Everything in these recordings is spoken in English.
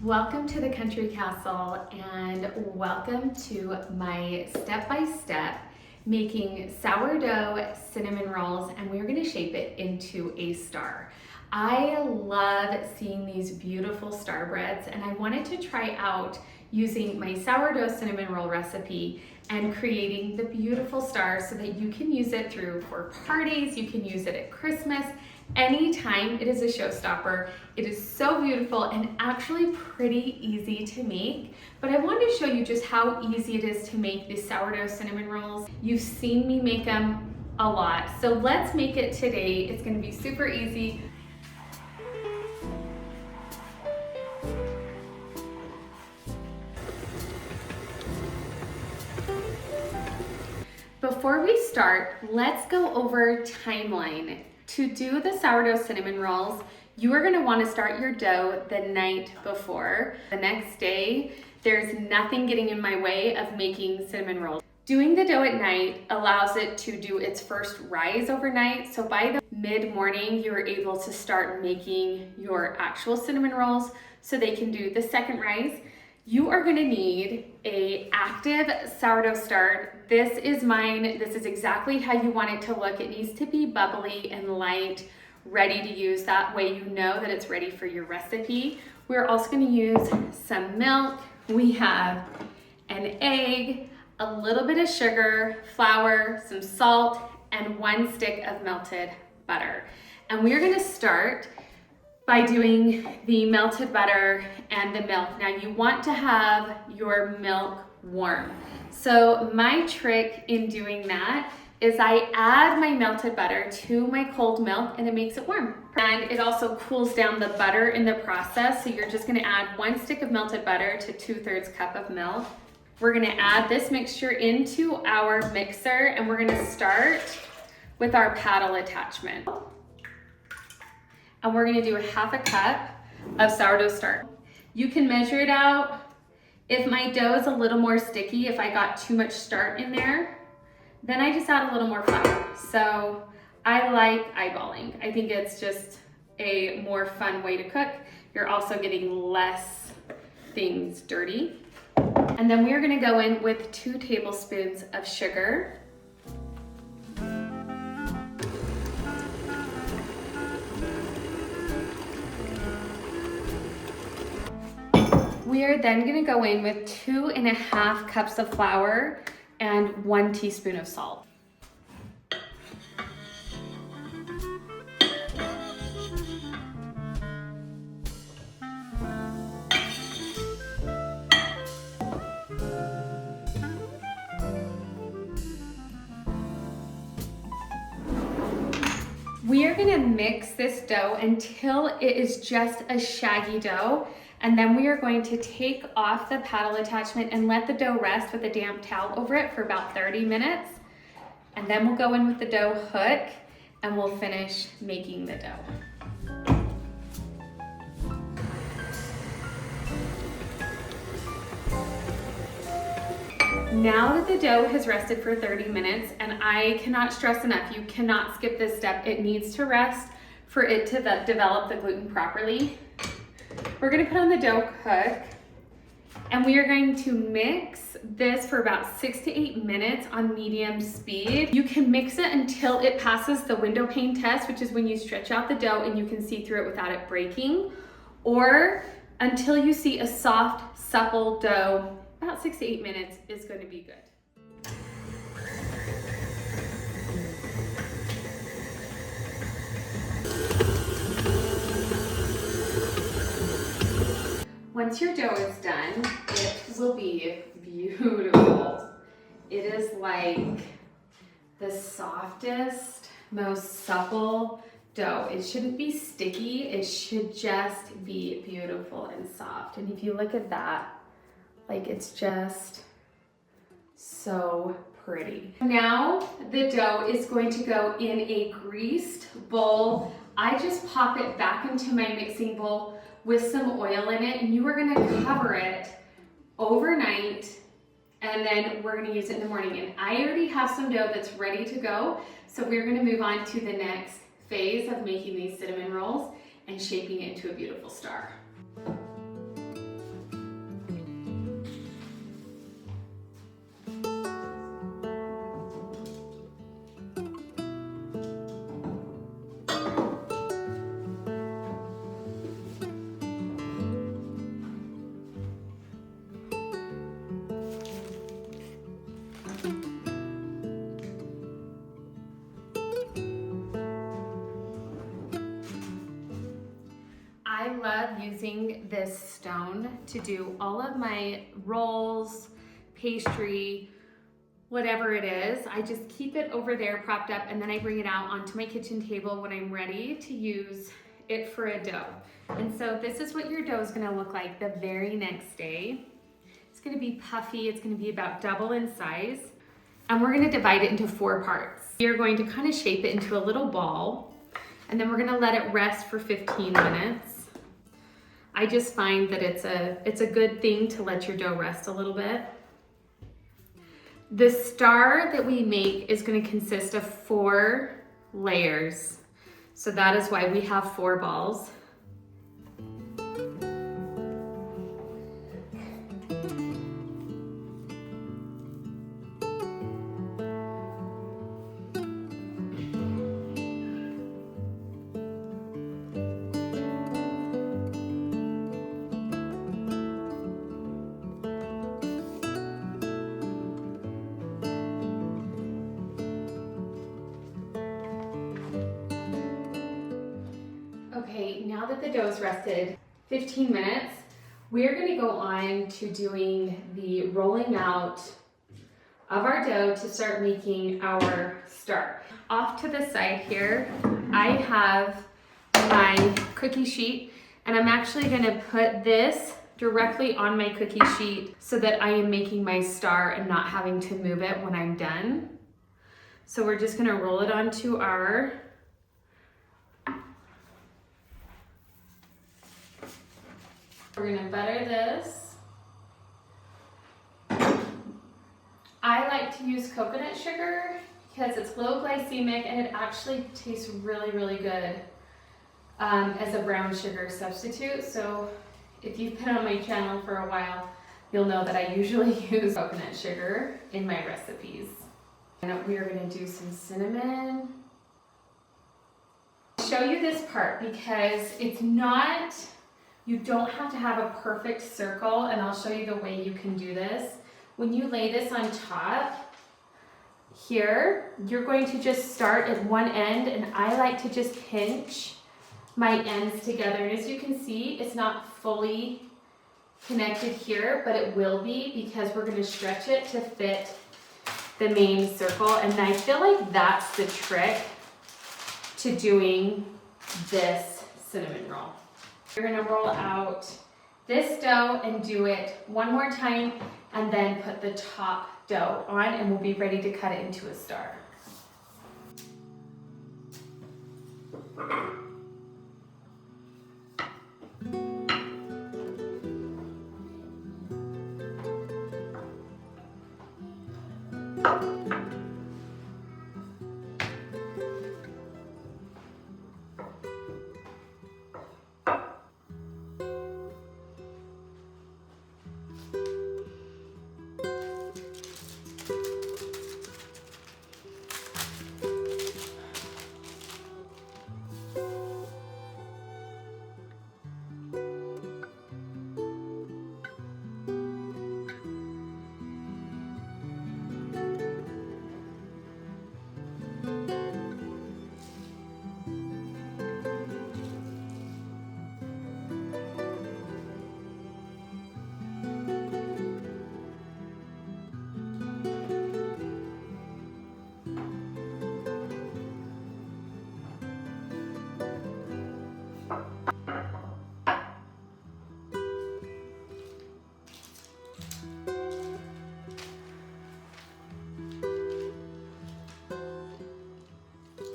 Welcome to the Country Castle and welcome to my step-by-step making sourdough cinnamon rolls, and we're going to shape it into a star. I love seeing these beautiful star breads, and I wanted to try out using my sourdough cinnamon roll recipe and creating the beautiful stars so that you can use it for parties, you can use it at Christmas. Anytime it is a showstopper. It is so beautiful and actually pretty easy to make, but I wanted to show you just how easy it is to make these sourdough cinnamon rolls. You've seen me make them a lot, so let's make it today. It's going to be super easy. Before we start, let's go over timeline. To do the sourdough cinnamon rolls, you are going to want to start your dough the night before. The next day, there's nothing getting in my way of making cinnamon rolls. Doing the dough at night allows it to do its first rise overnight, so by the mid-morning, you're able to start making your actual cinnamon rolls so they can do the second rise. You are going to need an active sourdough start. This is mine. This is exactly how you want it to look. It needs to be bubbly and light, ready to use. That way you know that it's ready for your recipe. We're also going to use some milk. We have an egg, a little bit of sugar, flour, some salt, and 1 stick of melted butter. And we're going to start by doing the melted butter and the milk. Now you want to have your milk warm. So my trick in doing that is I add my melted butter to my cold milk and it makes it warm. And it also cools down the butter in the process. So you're just gonna add 1 stick of melted butter to 2/3 cup of milk. We're gonna add this mixture into our mixer and we're gonna start with our paddle attachment. And we're gonna do 1/2 cup of sourdough starch. You can measure it out. If my dough is a little more sticky, if I got too much starch in there, then I just add a little more flour. So I like eyeballing. I think it's just a more fun way to cook. You're also getting less things dirty. And then we're gonna go in with 2 tablespoons of sugar. We are then going to go in with 2.5 cups of flour and 1 teaspoon of salt. We are going to mix this dough until it is just a shaggy dough. And then we are going to take off the paddle attachment and let the dough rest with a damp towel over it for about 30 minutes. And then we'll go in with the dough hook and we'll finish making the dough. Now that the dough has rested for 30 minutes, and I cannot stress enough, you cannot skip this step. It needs to rest for it to develop the gluten properly. We're going to put on the dough hook and we are going to mix this for about 6 to 8 minutes on medium speed. You can mix it until it passes the window pane test, which is when you stretch out the dough and you can see through it without it breaking, or until you see a soft, supple dough. About 6 to 8 minutes is going to be good. Once your dough is done, it will be beautiful. It is like the softest, most supple dough. It shouldn't be sticky. It should just be beautiful and soft. And if you look at that, like it's just so pretty. Now the dough is going to go in a greased bowl. I just pop it back into my mixing bowl with some oil in it, and you are gonna cover it overnight, and then we're gonna use it in the morning. And I already have some dough that's ready to go, so we're gonna move on to the next phase of making these cinnamon rolls and shaping it into a beautiful star. love using this stone to do all of my rolls, pastry, whatever it is. I just keep it over there propped up, and then I bring it out onto my kitchen table when I'm ready to use it for a dough. And so this is what your dough is gonna look like the very next day. It's gonna be puffy, it's gonna be about double in size, and we're gonna divide it into 4 parts. You're going to kind of shape it into a little ball, and then we're gonna let it rest for 15 minutes. I just find that it's a good thing to let your dough rest a little bit. The star that we make is going to consist of 4 layers. So that is why we have 4 balls. Okay, now that the dough's rested 15 minutes, we're gonna go on to doing the rolling out of our dough to start making our star. Off to the side here, I have my cookie sheet, and I'm actually gonna put this directly on my cookie sheet so that I am making my star and not having to move it when I'm done. So we're just gonna roll it onto our We're gonna butter this. I like to use coconut sugar because it's low glycemic and it actually tastes really, really good as a brown sugar substitute. So if you've been on my channel for a while, you'll know that I usually use coconut sugar in my recipes. And we are gonna do some cinnamon. I'll show you this part because it's not, you don't have to have a perfect circle, and I'll show you the way you can do this. When you lay this on top here, you're going to just start at one end, and I like to just pinch my ends together. And as you can see, it's not fully connected here, but it will be because we're going to stretch it to fit the main circle. And I feel like that's the trick to doing this cinnamon roll. You're gonna roll out this dough and do it one more time, and then put the top dough on, and we'll be ready to cut it into a star.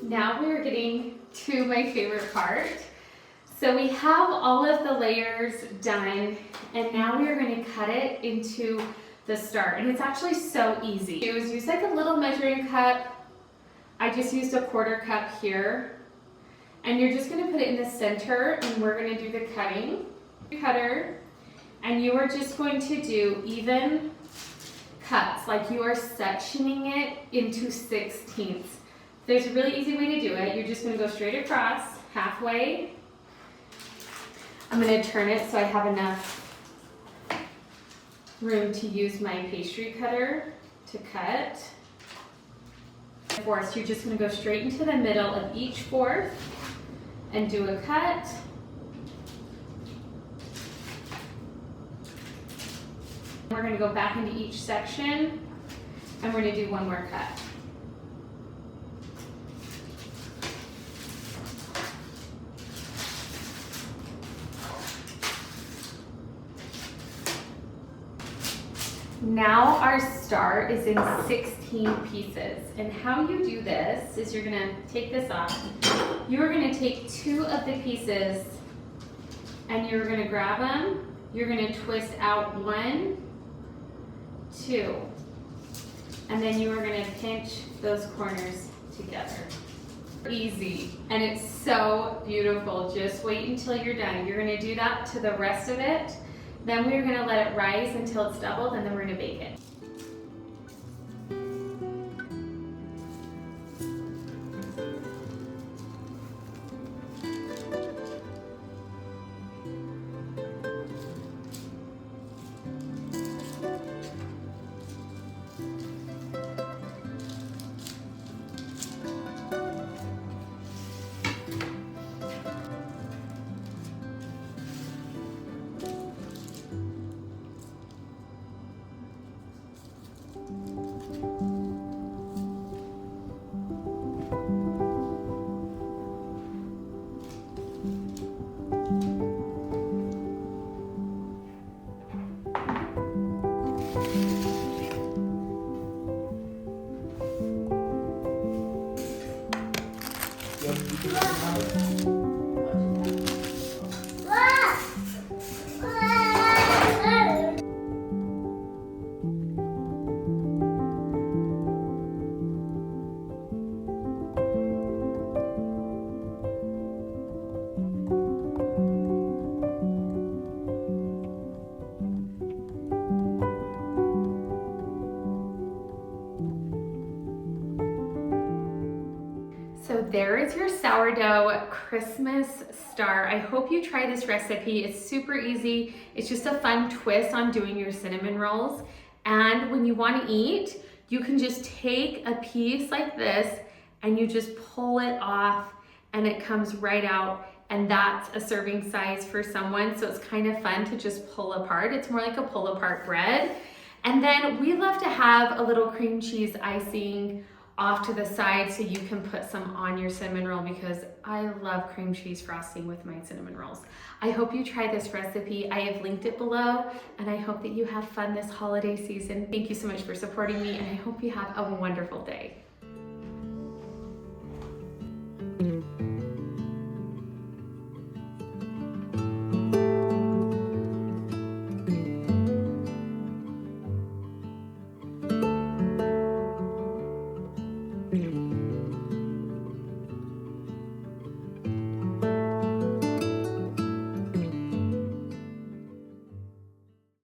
Now we're getting to my favorite part. So we have all of the layers done, and now we're going to cut it into the star. And it's actually so easy. Use like a little measuring cup. I just used a 1/4 cup here. And you're just going to put it in the center, and we're going to do the cutting. Cutter, and you are just going to do even cuts, like you are sectioning it into 1/16. There's a really easy way to do it. You're just going to go straight across, halfway. I'm going to turn it so I have enough room to use my pastry cutter to cut. Fourths, you're just going to go straight into the middle of each 4th and do a cut. We're gonna go back into each section and we're gonna do one more cut. Now our star is in 16 pieces. And how you do this is you're gonna take this off. You're gonna take 2 of the pieces and you're gonna grab them. You're gonna twist out 1, 2, and then you are gonna pinch those corners together. Easy, and it's so beautiful. Just wait until you're done. You're gonna do that to the rest of it. Then we're gonna let it rise until it's doubled, and then we're gonna bake it. So there is your sourdough Christmas star. I hope you try this recipe. It's super easy. It's just a fun twist on doing your cinnamon rolls. And when you want to eat, you can just take a piece like this and you just pull it off and it comes right out. And that's a serving size for someone. So it's kind of fun to just pull apart. It's more like a pull apart bread. And then we love to have a little cream cheese icing off to the side so you can put some on your cinnamon roll, because I love cream cheese frosting with my cinnamon rolls. I hope you try this recipe. I have linked it below, and I hope that you have fun this holiday season. Thank you so much for supporting me, and I hope you have a wonderful day.